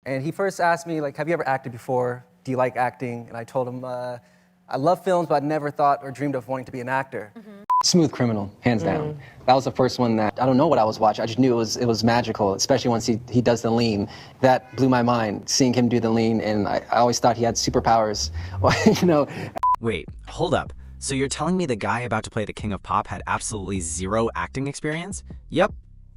And he first asked me, like, have you ever acted before? Do you like acting? And I told him, I love films, but I never thought or dreamed of wanting to be an actor. Smooth Criminal, hands down. That was the first one that, I don't know what I was watching, I just knew it was magical, especially once he does the lean. That blew my mind, seeing him do the lean, and I always thought he had superpowers, you know. Wait, hold up. So you're telling me the guy about to play the King of Pop had absolutely zero acting experience? Yep.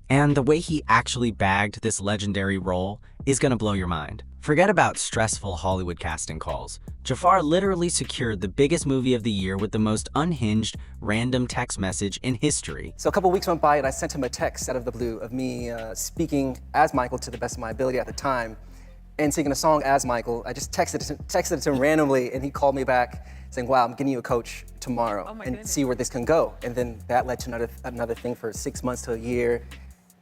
And the way he actually bagged this legendary role is gonna blow your mind. Forget about stressful Hollywood casting calls. Jaafar literally secured the biggest movie of the year with the most unhinged, random text message in history. So a couple weeks went by and I sent him a text out of the blue of me speaking as Michael to the best of my ability at the time and singing a song as Michael. I just texted it to him randomly, and he called me back saying, wow, I'm getting you a coach tomorrow and see where this can go. And then that led to another thing for 6 months to a year.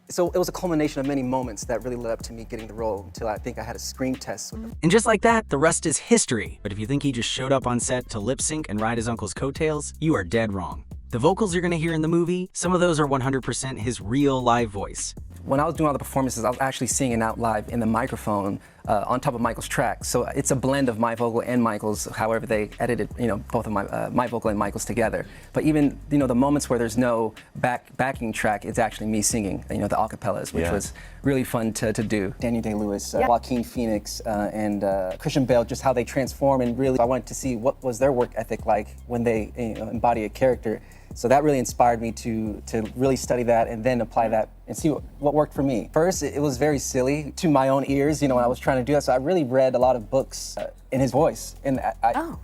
So it was a culmination of many moments that really led up to me getting the role until I think I had a screen test with him. And just like that, the rest is history. But if you think he just showed up on set to lip sync and ride his uncle's coattails, you are dead wrong. The vocals you're gonna hear in the movie, some of those are 100% his real live voice. When I was doing all the performances, I was actually singing out live in the microphone on top of Michael's track. So it's a blend of my vocal and Michael's, however they edited, both of my vocal and Michael's together. But even, the moments where there's no backing track, it's actually me singing, the acapellas, which was really fun to do. Daniel Day-Lewis, Joaquin Phoenix, and Christian Bale, just how they transform, and really I wanted to see what was their work ethic like when they embody a character. So that really inspired me to really study that and then apply that and see what worked for me. First, it was very silly to my own ears, when I was trying to do that. So I really read a lot of books in his voice. And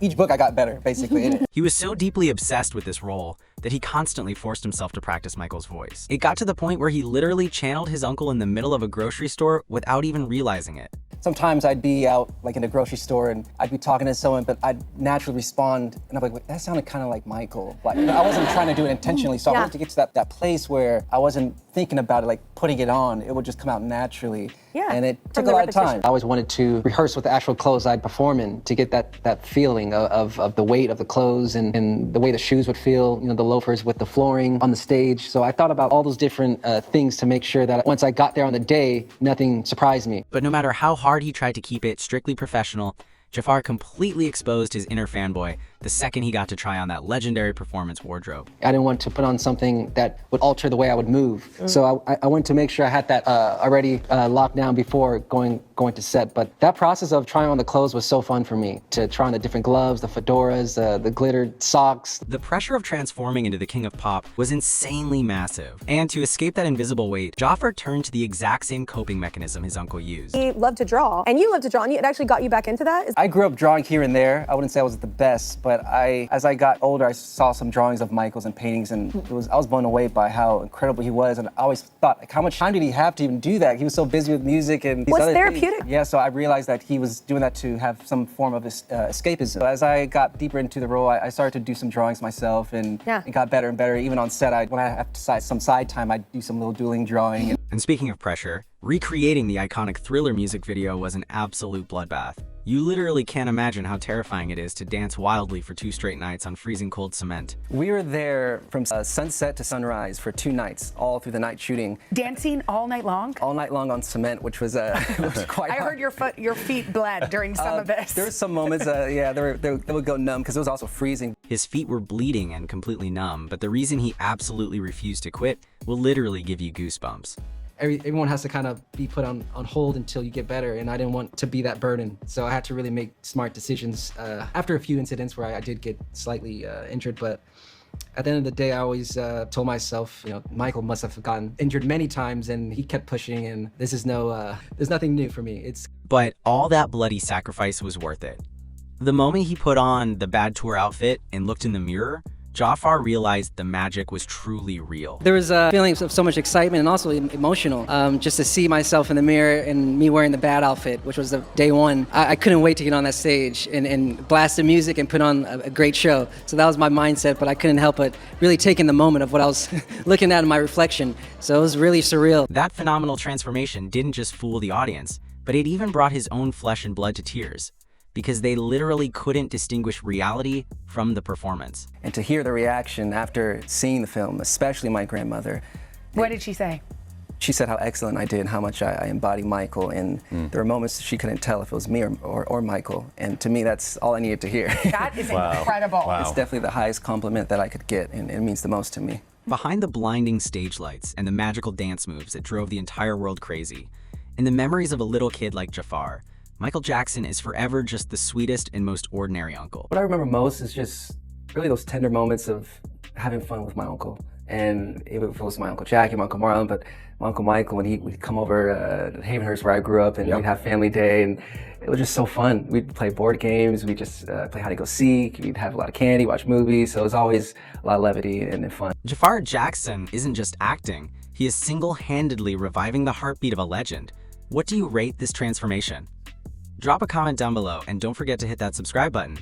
each book I got better, basically. He was so deeply obsessed with this role that he constantly forced himself to practice Michael's voice. It got to the point where he literally channeled his uncle in the middle of a grocery store without even realizing it. Sometimes I'd be out like in a grocery store and I'd be talking to someone, but I'd naturally respond and I'm like, wait, that sounded kind of like Michael. Like, I wasn't trying to do it intentionally, so I wanted to get to that place where I wasn't thinking about it, like putting it on. It would just come out naturally. Yeah. And it took a lot of time. I always wanted to rehearse with the actual clothes I'd perform in to get that feeling of the weight of the clothes and the way the shoes would feel, the loafers with the flooring on the stage. So I thought about all those different things to make sure that once I got there on the day, nothing surprised me. But no matter how hard he tried to keep it strictly professional, Jaafar completely exposed his inner fanboy the second he got to try on that legendary performance wardrobe. I didn't want to put on something that would alter the way I would move. So I wanted to make sure I had that already locked down before going to set. But that process of trying on the clothes was so fun for me, to try on the different gloves, the fedoras, the glittered socks. The pressure of transforming into the King of Pop was insanely massive. And to escape that invisible weight, Jaafar turned to the exact same coping mechanism his uncle used. He loved to draw, and you loved to draw, and it actually got you back into that? I grew up drawing here and there. I wouldn't say I was the best, but as I got older, I saw some drawings of Michael's and paintings, and I was blown away by how incredible he was. And I always thought, like, how much time did he have to even do that? He was so busy with music and these other therapeutic. things. Yeah, so I realized that he was doing that to have some form of escapism. So as I got deeper into the role, I started to do some drawings myself, and it got better and better. Even on set, when I have some side time, I'd do some little doodling drawing. And speaking of pressure, recreating the iconic Thriller music video was an absolute bloodbath. You literally can't imagine how terrifying it is to dance wildly for 2 straight nights on freezing cold cement. We were there from sunset to sunrise for 2 nights, all through the night shooting. Dancing all night long? All night long on cement, which was quite I hard. heard your feet bled during some of this. There were some moments, they would go numb because it was also freezing. His feet were bleeding and completely numb, but the reason he absolutely refused to quit will literally give you goosebumps. Everyone has to kind of be put on hold until you get better, and I didn't want to be that burden. So I had to really make smart decisions after a few incidents where I did get slightly injured. But at the end of the day, I always told myself, Michael must have gotten injured many times, and he kept pushing, and this is there's nothing new for me. But all that bloody sacrifice was worth it. The moment he put on the bad tour outfit and looked in the mirror, Jaafar realized the magic was truly real. There was feelings of so much excitement and also emotional. Just to see myself in the mirror and me wearing the bad outfit, which was the day one. I couldn't wait to get on that stage and blast the music and put on a great show. So that was my mindset, but I couldn't help but really take in the moment of what I was looking at in my reflection. So it was really surreal. That phenomenal transformation didn't just fool the audience, but it even brought his own flesh and blood to tears, because they literally couldn't distinguish reality from the performance. And to hear the reaction after seeing the film, especially my grandmother. What did she say? She said how excellent I did and how much I embody Michael, and there were moments she couldn't tell if it was me or Michael, and to me that's all I needed to hear. That is incredible. Wow. It's definitely the highest compliment that I could get, and it means the most to me. Behind the blinding stage lights and the magical dance moves that drove the entire world crazy, in the memories of a little kid like Jaafar, Michael Jackson is forever just the sweetest and most ordinary uncle. What I remember most is just really those tender moments of having fun with my uncle. And if it was my Uncle Jackie, my Uncle Marlon, but my Uncle Michael, when he'd come over to Havenhurst where I grew up, and we'd have family day, and it was just so fun. We'd play board games, we'd just play hide and go seek, we'd have a lot of candy, watch movies, so it was always a lot of levity and fun. Jaafar Jackson isn't just acting, he is single-handedly reviving the heartbeat of a legend. What do you rate this transformation? Drop a comment down below and don't forget to hit that subscribe button.